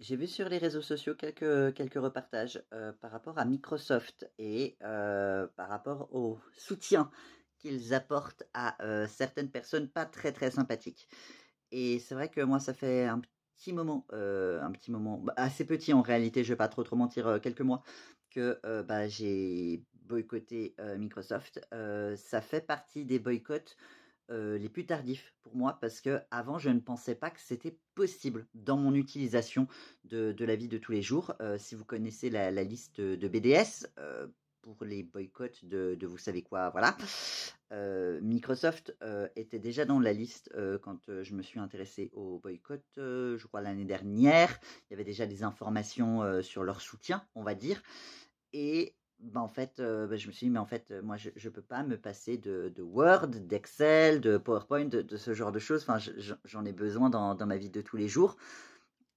J'ai vu sur les réseaux sociaux quelques reportages par rapport à Microsoft et par rapport au soutien qu'ils apportent à certaines personnes pas très très sympathiques. Et c'est vrai que moi, ça fait un petit moment, bah, assez petit en réalité, je vais pas trop mentir, quelques mois, que bah, j'ai boycotté Microsoft. Ça fait partie des boycotts les plus tardifs pour moi parce que avant je ne pensais pas que c'était possible dans mon utilisation de la vie de tous les jours. Si vous connaissez la liste de BDS, pour les boycotts de vous savez quoi, voilà. Microsoft était déjà dans la liste quand je me suis intéressé au boycott, je crois l'année dernière. Il y avait déjà des informations sur leur soutien, on va dire. Et bah, en fait, bah, je me suis dit: «Mais en fait, moi je peux pas me passer de Word, d'Excel, de PowerPoint, de ce genre de choses. Enfin, j'en ai besoin dans ma vie de tous les jours.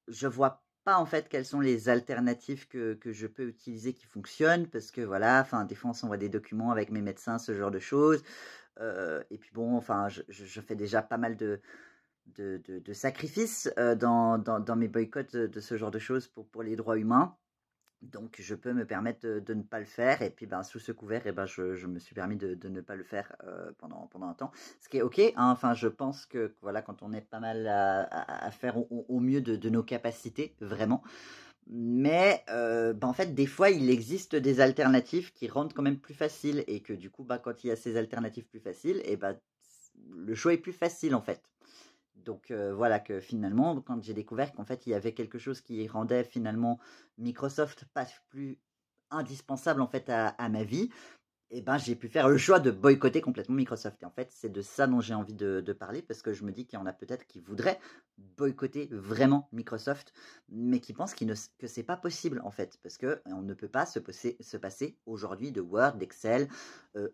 Je vois pas, en fait, quelles sont les alternatives que je peux utiliser qui fonctionnent parce que voilà, enfin, des fois, on s'envoie des documents avec mes médecins, ce genre de choses. Et puis bon, enfin, je fais déjà pas mal de sacrifices, dans mes boycotts de ce genre de choses pour les droits humains. Donc je peux me permettre de ne pas le faire et puis, ben, sous ce couvert et ben, je me suis permis de ne pas le faire, pendant un temps. Ce qui est OK, hein, enfin je pense que voilà, quand on est pas mal à faire au mieux de nos capacités, vraiment. Mais, bah, en fait, des fois, il existe des alternatives qui rendent quand même plus facile et que du coup, bah, quand il y a ces alternatives plus faciles et bah, le choix est plus facile, en fait. Donc voilà que finalement, quand j'ai découvert qu'en fait, il y avait quelque chose qui rendait finalement Microsoft pas plus indispensable en fait à ma vie, et ben, j'ai pu faire le choix de boycotter complètement Microsoft. Et en fait, c'est de ça dont j'ai envie de parler parce que je me dis qu'il y en a peut-être qui voudraient boycotter vraiment Microsoft, mais qui pensent que c'est pas possible en fait, parce que on ne peut pas se passer aujourd'hui de Word, d'Excel.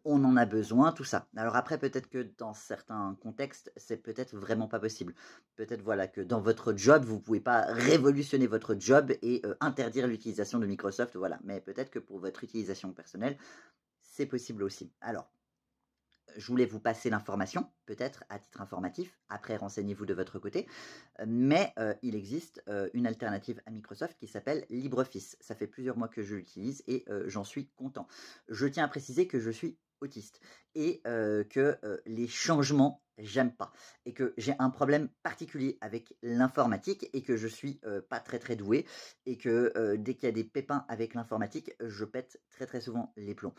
On en a besoin, tout ça. Alors après, peut-être que dans certains contextes, c'est peut-être vraiment pas possible. Peut-être voilà que dans votre job, vous pouvez pas révolutionner votre job et interdire l'utilisation de Microsoft, voilà. Mais peut-être que pour votre utilisation personnelle, c'est possible aussi. Alors, je voulais vous passer l'information, peut-être à titre informatif, après renseignez-vous de votre côté, mais il existe une alternative à Microsoft qui s'appelle LibreOffice. Ça fait plusieurs mois que je l'utilise et j'en suis content. Je tiens à préciser que je suis autiste et que les changements, j'aime pas. Et que j'ai un problème particulier avec l'informatique et que je suis pas très très doué et que dès qu'il y a des pépins avec l'informatique, je pète très très souvent les plombs.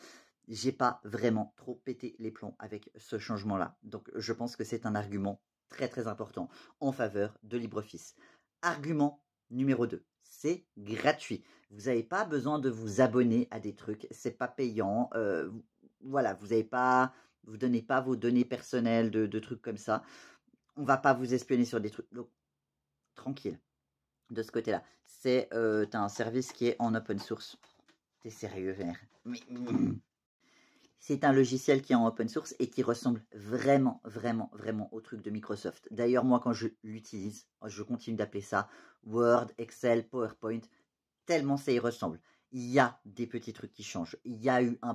J'ai pas vraiment trop pété les plombs avec ce changement-là. Donc je pense que c'est un argument très très important en faveur de LibreOffice. Argument numéro 2, c'est gratuit. Vous n'avez pas besoin de vous abonner à des trucs, c'est pas payant. Voilà, vous donnez pas vos données personnelles de trucs comme ça. On va pas vous espionner sur des trucs. Donc tranquille de ce côté-là. T'as un service qui est en open source. T'es sérieux, Vert? Mais c'est un logiciel qui est en open source et qui ressemble vraiment, vraiment, vraiment au truc de Microsoft. D'ailleurs, moi, quand je l'utilise, je continue d'appeler ça Word, Excel, PowerPoint, tellement ça y ressemble. Il y a des petits trucs qui changent. Il y a eu un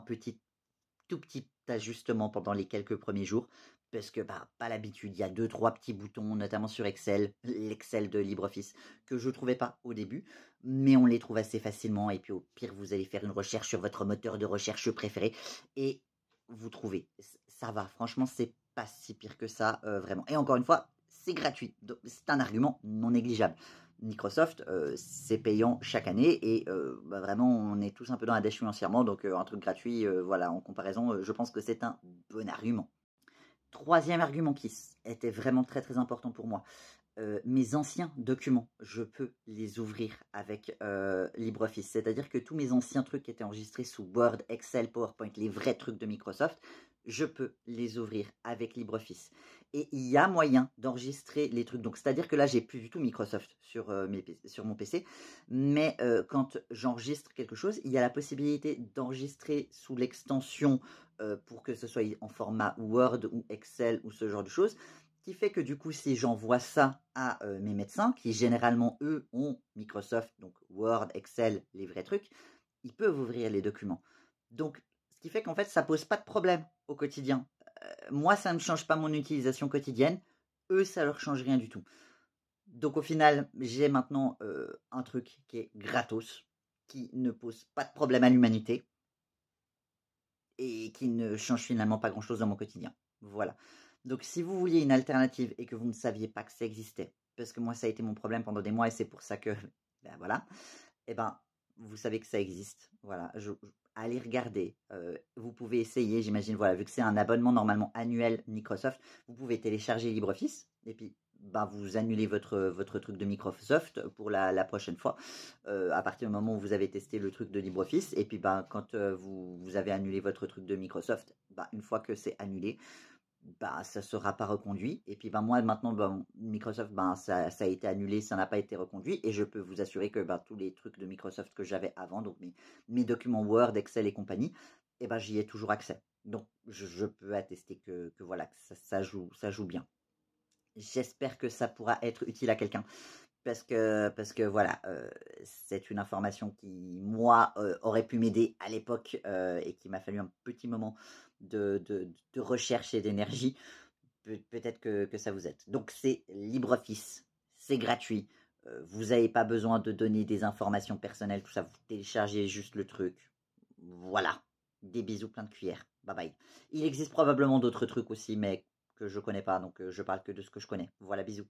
tout petit ajustement pendant les quelques premiers jours parce que bah, pas l'habitude. Il y a 2-3 petits boutons, notamment sur Excel, l'Excel de LibreOffice, que je ne trouvais pas au début, mais on les trouve assez facilement. Et puis au pire, vous allez faire une recherche sur votre moteur de recherche préféré et vous trouvez. Ça va, franchement, c'est pas si pire que ça, vraiment. Et encore une fois, c'est gratuit. C'est un argument non négligeable. Microsoft, c'est payant chaque année et bah, vraiment, on est tous un peu dans la dèche financièrement, donc un truc gratuit, voilà, en comparaison, je pense que c'est un bon argument. Troisième argument qui était vraiment très très important pour moi, mes anciens documents, je peux les ouvrir avec LibreOffice. C'est-à-dire que tous mes anciens trucs qui étaient enregistrés sous Word, Excel, PowerPoint, les vrais trucs de Microsoft, je peux les ouvrir avec LibreOffice. Et il y a moyen d'enregistrer les trucs. Donc, c'est-à-dire que là, j'ai plus du tout Microsoft sur mon PC. Mais quand j'enregistre quelque chose, il y a la possibilité d'enregistrer sous l'extension pour que ce soit en format Word ou Excel ou ce genre de choses qui fait que du coup, si j'envoie ça à mes médecins, qui généralement, eux, ont Microsoft, donc Word, Excel, les vrais trucs, ils peuvent ouvrir les documents. Donc, ce qui fait qu'en fait, ça pose pas de problème au quotidien. Moi, ça ne change pas mon utilisation quotidienne. Eux, ça leur change rien du tout. Donc au final, j'ai maintenant un truc qui est gratos, qui ne pose pas de problème à l'humanité et qui ne change finalement pas grand-chose dans mon quotidien. Voilà. Donc si vous vouliez une alternative et que vous ne saviez pas que ça existait, parce que moi ça a été mon problème pendant des mois et c'est pour ça que, ben voilà, eh ben vous savez que ça existe. Voilà, allez regarder. Vous pouvez essayer, j'imagine, voilà, vu que c'est un abonnement normalement annuel Microsoft, vous pouvez télécharger LibreOffice et puis ben, vous annulez votre truc de Microsoft pour la prochaine fois, à partir du moment où vous avez testé le truc de LibreOffice. Et puis ben, quand vous avez annulé votre truc de Microsoft, ben, une fois que c'est annulé, bah, ça sera pas reconduit. Et puis, ben, moi, maintenant, ben, Microsoft, ben, ça a été annulé, ça n'a pas été reconduit. Et je peux vous assurer que ben, tous les trucs de Microsoft que j'avais avant, donc mes documents Word, Excel et compagnie, eh ben, j'y ai toujours accès. Donc, je peux attester que voilà, que ça joue bien. J'espère que ça pourra être utile à quelqu'un. Parce que voilà, c'est une information qui, moi, aurait pu m'aider à l'époque et qui m'a fallu un petit moment de recherche et d'énergie. Peut-être que ça vous aide. Donc, c'est LibreOffice, c'est gratuit. Vous n'avez pas besoin de donner des informations personnelles, tout ça. Vous téléchargez juste le truc. Voilà. Des bisous plein de cuillères. Bye bye. Il existe probablement d'autres trucs aussi, mais que je connais pas. Donc, je parle que de ce que je connais. Voilà, bisous.